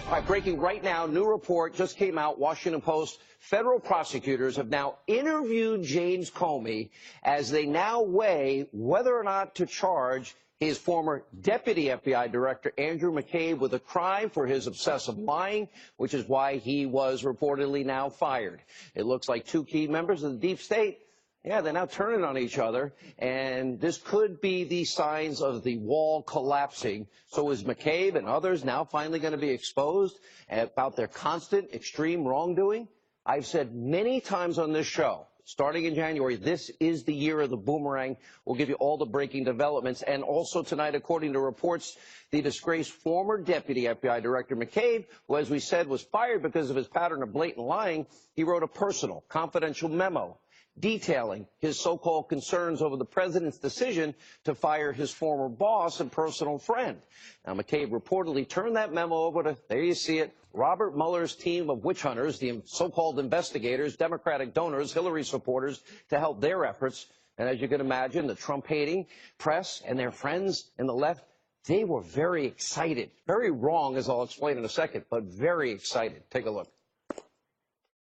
All right, breaking right now, new report just came out, Washington Post. Federal prosecutors have now interviewed James Comey as they now weigh whether or not to charge his former deputy FBI director, Andrew McCabe, with a crime for his obsessive lying, which is why he was reportedly now fired. It looks like two key members of the deep state, yeah, they're now turning on each other, and this could be the signs of the wall collapsing. So is McCabe and others now finally going to be exposed about their constant extreme wrongdoing? I've said many times on this show, starting in January, this is the year of the boomerang. We'll give you all the breaking developments. And also tonight, according to reports, the disgraced former deputy FBI director McCabe, who, as we said, was fired because of his pattern of blatant lying, he wrote a personal, confidential memo detailing his so-called concerns over the president's decision to fire his former boss and personal friend. Now, McCabe reportedly turned that memo over to, there you see it, Robert Mueller's team of witch hunters, the so-called investigators, Democratic donors, Hillary supporters, to help their efforts. And as you can imagine, the Trump-hating press and their friends in the left, they were very excited. Very wrong, as I'll explain in a second, but very excited. Take a look.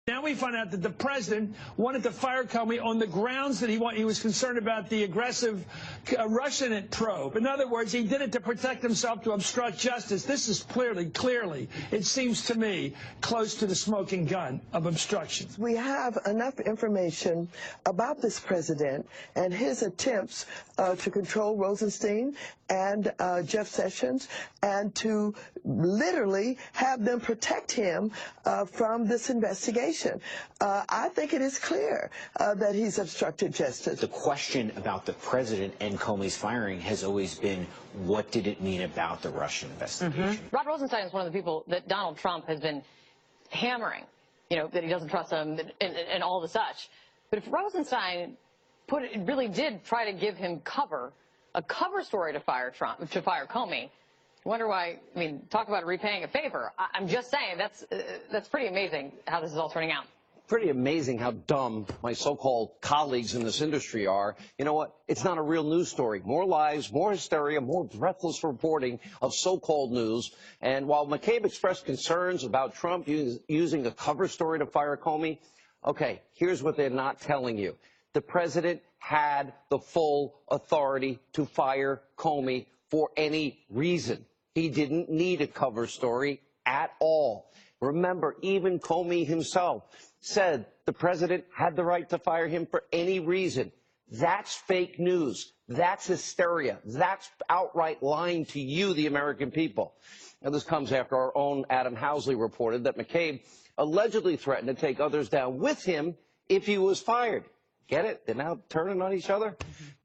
Now we find out that the president wanted to fire Comey on the grounds that he was concerned about the aggressive Russian probe. In other words, he did it to protect himself, to obstruct justice. This is clearly, it seems to me, close to the smoking gun of obstruction. We have enough information about this president and his attempts to control Rosenstein and Jeff Sessions and to literally have them protect him from this investigation. I think it is clear that he's obstructed justice. The question about the president and Comey's firing has always been, what did it mean about the Russian investigation? Rod Rosenstein is one of the people that Donald Trump has been hammering, you know, that he doesn't trust him and all the such. But if Rosenstein really did try to give him a cover story to fire Comey, I wonder why. I mean, talk about repaying a favor. I'm just saying that's pretty amazing how this is all turning out. Pretty amazing how dumb my so-called colleagues in this industry are. You know what? It's not a real news story. More lies, more hysteria, more breathless reporting of so-called news. And while McCabe expressed concerns about Trump using a cover story to fire Comey, okay, here's what they're not telling you. The president had the full authority to fire Comey for any reason. He didn't need a cover story at all. Remember, even Comey himself said the president had the right to fire him for any reason. That's fake news. That's hysteria. That's outright lying to you, the American people. And this comes after our own Adam Housley reported that McCabe allegedly threatened to take others down with him if he was fired. Get it? They're now turning on each other?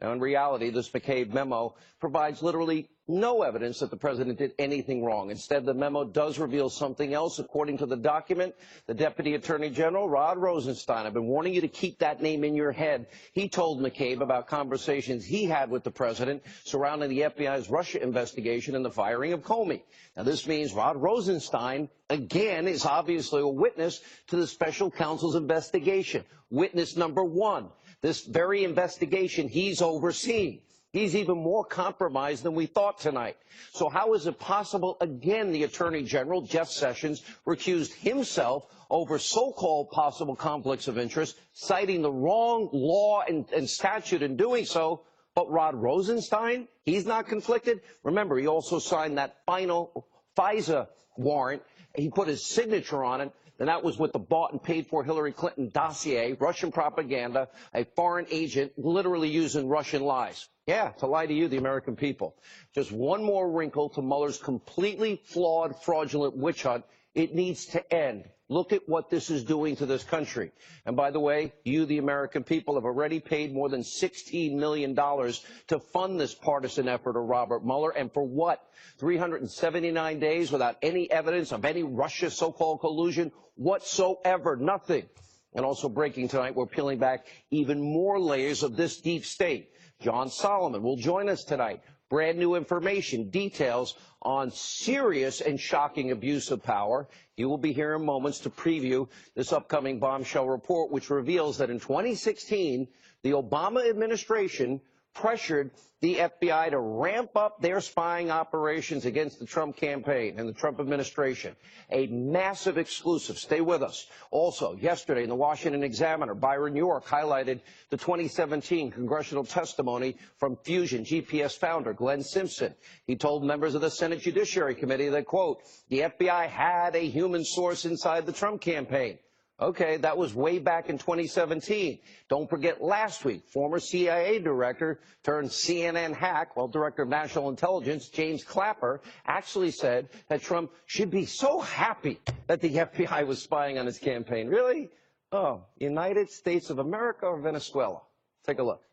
Now, in reality, this McCabe memo provides literally no evidence that the president did anything wrong. Instead, the memo does reveal something else. According to the document, the Deputy Attorney General, Rod Rosenstein, I've been warning you to keep that name in your head. He told McCabe about conversations he had with the president surrounding the FBI's Russia investigation and the firing of Comey. Now, this means Rod Rosenstein, again, is obviously a witness to the special counsel's investigation. Witness number one, this very investigation he's overseeing. He's even more compromised than we thought tonight. So how is it possible, again, the Attorney General, Jeff Sessions, recused himself over so-called possible conflicts of interest, citing the wrong law and statute in doing so, but Rod Rosenstein, he's not conflicted? Remember, he also signed that final FISA warrant. He put his signature on it. And that was with the bought and paid for Hillary Clinton dossier, Russian propaganda, a foreign agent literally using Russian lies. Yeah, to lie to you, the American people. Just one more wrinkle to Mueller's completely flawed, fraudulent witch hunt. It needs to end. Look at what this is doing to this country. And by the way, you, the American people, have already paid more than $16 million to fund this partisan effort of Robert Mueller. And for what? 379 days without any evidence of any Russia so-called collusion whatsoever. Nothing. And also breaking tonight, we're peeling back even more layers of this deep state. John Solomon will join us tonight. Brand new information, details on serious and shocking abuse of power. You will be here in moments to preview this upcoming bombshell report, which reveals that in 2016, the Obama administration pressured the FBI to ramp up their spying operations against the Trump campaign and the Trump administration. A massive exclusive. Stay with us. Also, yesterday in the Washington Examiner, Byron York highlighted the 2017 congressional testimony from Fusion GPS founder Glenn Simpson. He told members of the Senate Judiciary Committee that, quote, the FBI had a human source inside the Trump campaign. Okay, that was way back in 2017. Don't forget last week, former CIA director turned CNN hack, director of national intelligence, James Clapper, actually said that Trump should be so happy that the FBI was spying on his campaign. Really? Oh, United States of America or Venezuela? Take a look.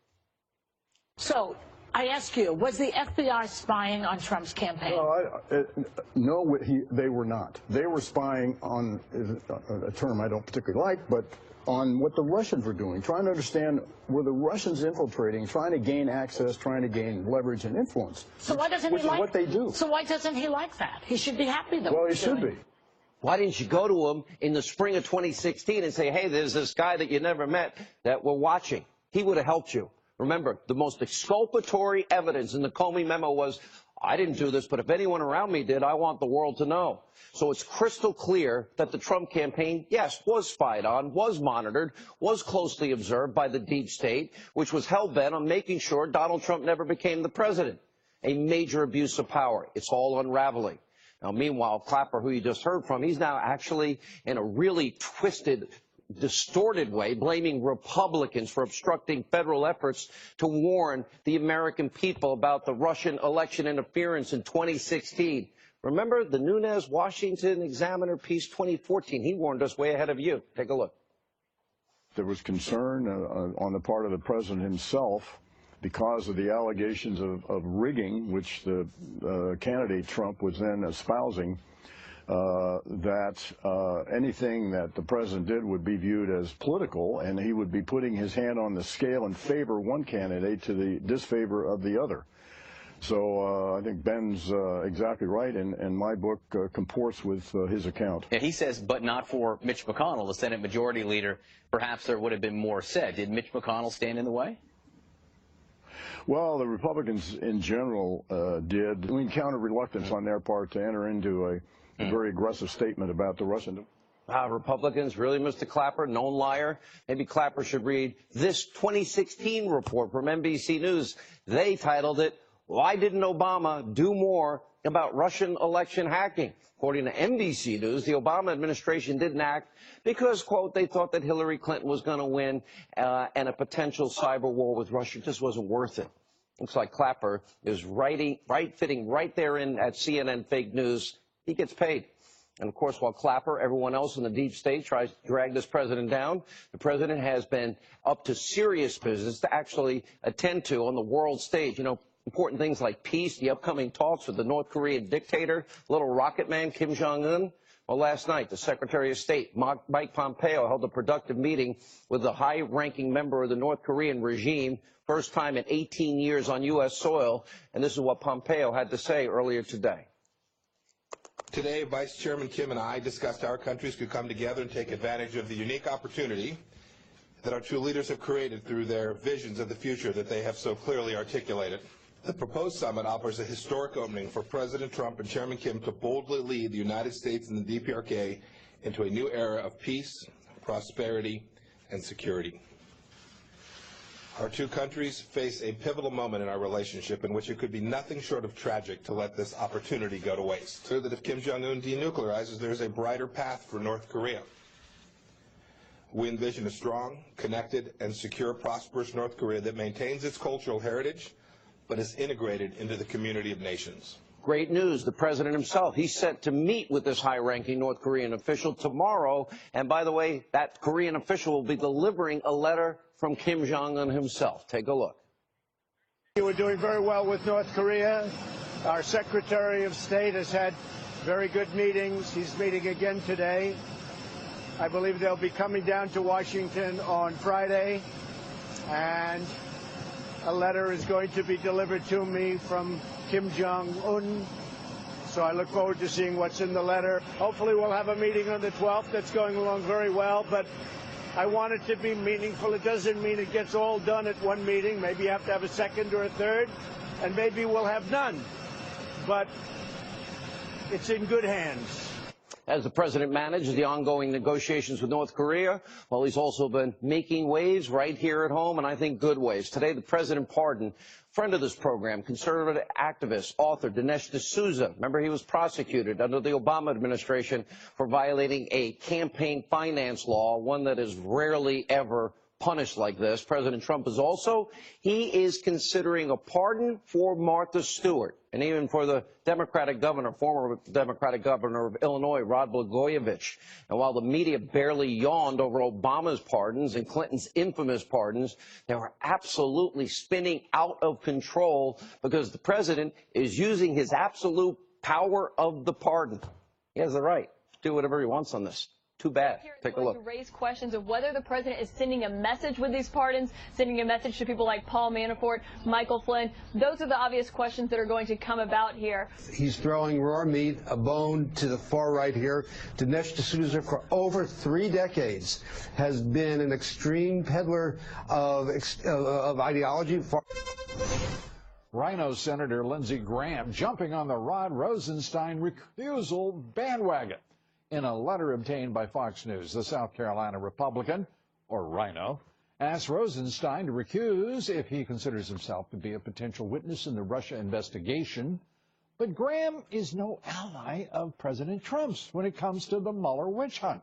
So, I ask you, was the FBI spying on Trump's campaign? No, they were not. They were spying on a term I don't particularly like, but on what the Russians were doing, trying to understand were the Russians infiltrating, trying to gain access, trying to gain leverage and influence. So why doesn't he like what they do? So why doesn't he like that? He should be happy that. Well, he should be. Why didn't you go to him in the spring of 2016 and say, hey, there's this guy that you never met that we're watching? He would have helped you. Remember, the most exculpatory evidence in the Comey memo was, I didn't do this, but if anyone around me did, I want the world to know. So it's crystal clear that the Trump campaign, yes, was spied on, was monitored, was closely observed by the deep state, which was hell-bent on making sure Donald Trump never became the president. A major abuse of power. It's all unraveling. Now, meanwhile, Clapper, who you just heard from, he's now actually in a really twisted, distorted way, blaming Republicans for obstructing federal efforts to warn the American people about the Russian election interference in 2016. Remember the Nunes Washington Examiner piece 2014? He warned us way ahead of you. Take a look. There was concern on the part of the president himself because of the allegations of rigging, which the candidate Trump was then espousing, that anything that the president did would be viewed as political, and he would be putting his hand on the scale and favor one candidate to the disfavor of the other. So I think Ben's exactly right, and my book comports with his account. Yeah, he says, but not for Mitch McConnell, the Senate Majority Leader. Perhaps there would have been more said. Did Mitch McConnell stand in the way? Well, the Republicans in general did. We encountered reluctance on their part to enter into a very aggressive statement about the Russian. Republicans, really, Mr. Clapper, known liar? Maybe Clapper should read this 2016 report from NBC News. They titled it, Why Didn't Obama Do More About Russian Election Hacking? According to NBC News, the Obama administration didn't act because, quote, they thought that Hillary Clinton was going to win and a potential cyber war with Russia just wasn't worth it. Looks like Clapper is fitting right there in at CNN fake news. He gets paid. And, of course, while Clapper, everyone else in the deep state tries to drag this president down, the president has been up to serious business to actually attend to on the world stage. You know, important things like peace, the upcoming talks with the North Korean dictator, little rocket man Kim Jong-un. Well, last night, the Secretary of State, Mike Pompeo, held a productive meeting with the high-ranking member of the North Korean regime, first time in 18 years on U.S. soil. And this is what Pompeo had to say earlier today. Today, Vice Chairman Kim and I discussed how our countries could come together and take advantage of the unique opportunity that our two leaders have created through their visions of the future that they have so clearly articulated. The proposed summit offers a historic opening for President Trump and Chairman Kim to boldly lead the United States and the DPRK into a new era of peace, prosperity, and security. Our two countries face a pivotal moment in our relationship in which it could be nothing short of tragic to let this opportunity go to waste. It's clear that if Kim Jong-un denuclearizes, there's a brighter path for North Korea. We envision a strong, connected, and secure, prosperous North Korea that maintains its cultural heritage, but is integrated into the community of nations. Great news. The president himself, he's set to meet with this high-ranking North Korean official tomorrow. And by the way, that Korean official will be delivering a letter from Kim Jong-un himself. Take a look. We're doing very well with North Korea. Our Secretary of State has had very good meetings. He's meeting again today. I believe they'll be coming down to Washington on Friday, and a letter is going to be delivered to me from Kim Jong-un. So I look forward to seeing what's in the letter. Hopefully we'll have a meeting on the 12th that's going along very well, but I want it to be meaningful. It doesn't mean it gets all done at one meeting. Maybe you have to have a second or a third, and maybe we'll have none. But it's in good hands. As the president manages the ongoing negotiations with North Korea, well, he's also been making waves right here at home, and I think good waves. Today, the president pardoned friend of this program, conservative activist, author Dinesh D'Souza. Remember, he was prosecuted under the Obama administration for violating a campaign finance law, one that is rarely ever punished like this. President Trump is also, he is considering a pardon for Martha Stewart and even for the Democratic governor, former Democratic governor of Illinois, Rod Blagojevich. And while the media barely yawned over Obama's pardons and Clinton's infamous pardons, they were absolutely spinning out of control because the president is using his absolute power of the pardon. He has the right to do whatever he wants on this. Too bad. Take a look. To raise questions of whether the president is sending a message with these pardons, sending a message to people like Paul Manafort, Michael Flynn. Those are the obvious questions that are going to come about here. He's throwing raw meat, a bone to the far right here. Dinesh D'Souza, for over 3 decades, has been an extreme peddler of ideology. Rhino Senator Lindsey Graham jumping on the Rod Rosenstein recusal bandwagon. In a letter obtained by Fox News, the South Carolina Republican, or Rhino, asked Rosenstein to recuse if he considers himself to be a potential witness in the Russia investigation. But Graham is no ally of President Trump's when it comes to the Mueller witch hunt.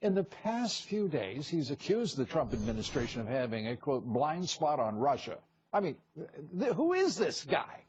In the past few days, he's accused the Trump administration of having a, quote, blind spot on Russia. I mean, who is this guy?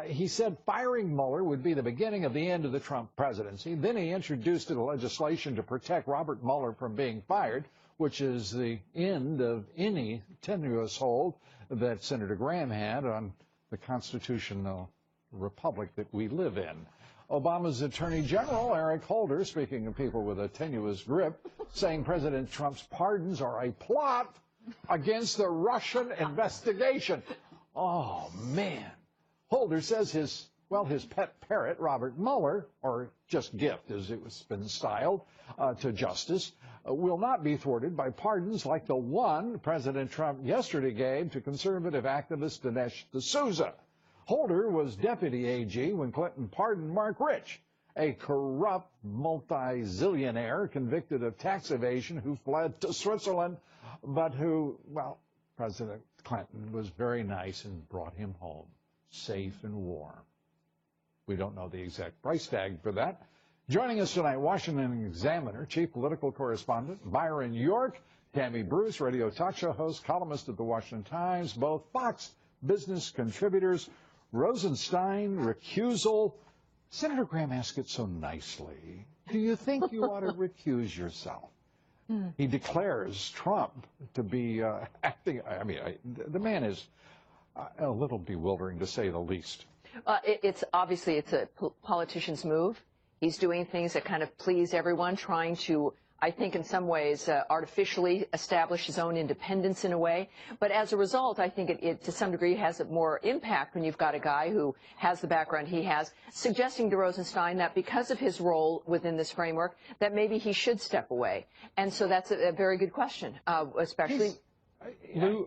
He said firing Mueller would be the beginning of the end of the Trump presidency. Then he introduced the legislation to protect Robert Mueller from being fired, which is the end of any tenuous hold that Senator Graham had on the constitutional republic that we live in. Obama's Attorney General, Eric Holder, speaking of people with a tenuous grip, saying President Trump's pardons are a plot against the Russian investigation. Oh, man. Holder says his pet parrot, Robert Mueller, or just gift as it was been styled, to justice, will not be thwarted by pardons like the one President Trump yesterday gave to conservative activist Dinesh D'Souza. Holder was deputy AG when Clinton pardoned Mark Rich, a corrupt multi-zillionaire convicted of tax evasion who fled to Switzerland, but who, well, President Clinton was very nice and brought him home, safe and warm. We don't know the exact price tag for that. Joining us tonight, Washington Examiner chief political correspondent Byron York, Tammy Bruce, radio talk show host, columnist at the Washington Times, both Fox Business contributors. Rosenstein recusal. Senator Graham asked it so nicely. Do you think you ought to recuse yourself? He declares Trump to be acting. I mean, the man is a little bewildering, to say the least. It's obviously it's a politician's move. He's doing things that kind of please everyone, trying to, I think, in some ways, artificially establish his own independence in a way. But as a result, I think it to some degree has more impact when you've got a guy who has the background he has, suggesting to Rosenstein that because of his role within this framework, that maybe he should step away. And so that's a very good question, especially. Lou,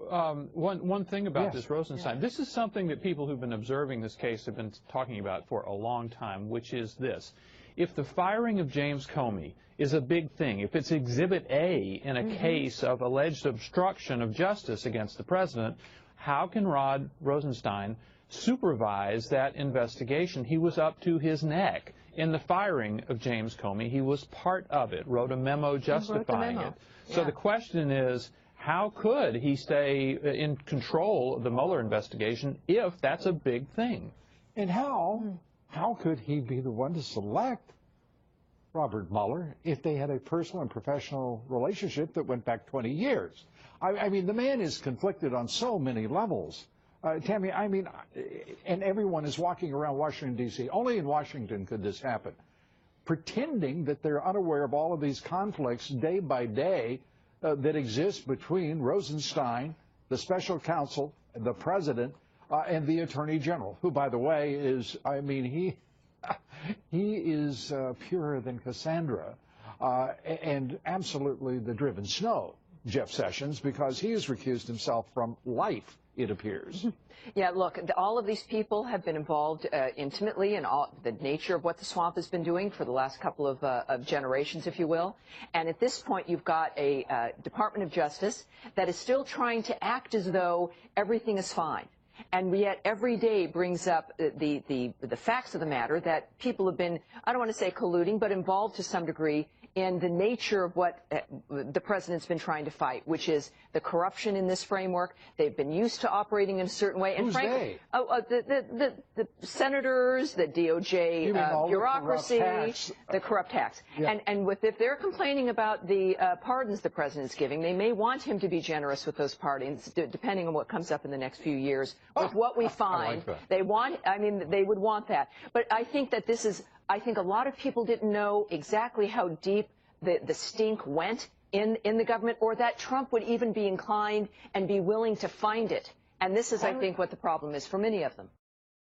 one thing about this Rosenstein, this is something that people who've been observing this case have been talking about for a long time, which is this. If the firing of James Comey is a big thing, if it's Exhibit A in a case of alleged obstruction of justice against the president, how can Rod Rosenstein supervise that investigation? He was up to his neck in the firing of James Comey. He was part of it, wrote a memo justifying it. So the question is, how could he stay in control of the Mueller investigation if that's a big thing? And how could he be the one to select Robert Mueller if they had a personal and professional relationship that went back 20 years? I mean, the man is conflicted on so many levels. Tammy, I mean, and everyone is walking around Washington, D.C. Only in Washington could this happen, pretending that they're unaware of all of these conflicts day by day that exist between Rosenstein, the special counsel, the president, and the attorney general, who, by the way, is, I mean, he is purer than Cassandra. and absolutely the driven snow, Jeff Sessions, because he has recused himself from life, it appears. Yeah, look, all of these people have been involved intimately in all the nature of what the swamp has been doing for the last couple of generations, if you will. And at this point, you've got a Department of Justice that is still trying to act as though everything is fine. And yet every day brings up the facts of the matter that people have been, I don't want to say colluding, but involved to some degree in the nature of what the president's been trying to fight, which is the corruption in this framework. They've been used to operating in a certain way. And Who's frankly, they? The senators, the DOJ bureaucracy, the corrupt hacks. Yeah. And if they're complaining about the pardons the president's giving, they may want him to be generous with those pardons, depending on what comes up in the next few years. With what we find, they would want that. But I think that I think a lot of people didn't know exactly how deep the stink went in the government, or that Trump would even be inclined and be willing to find it. And this is, I think, what the problem is for many of them.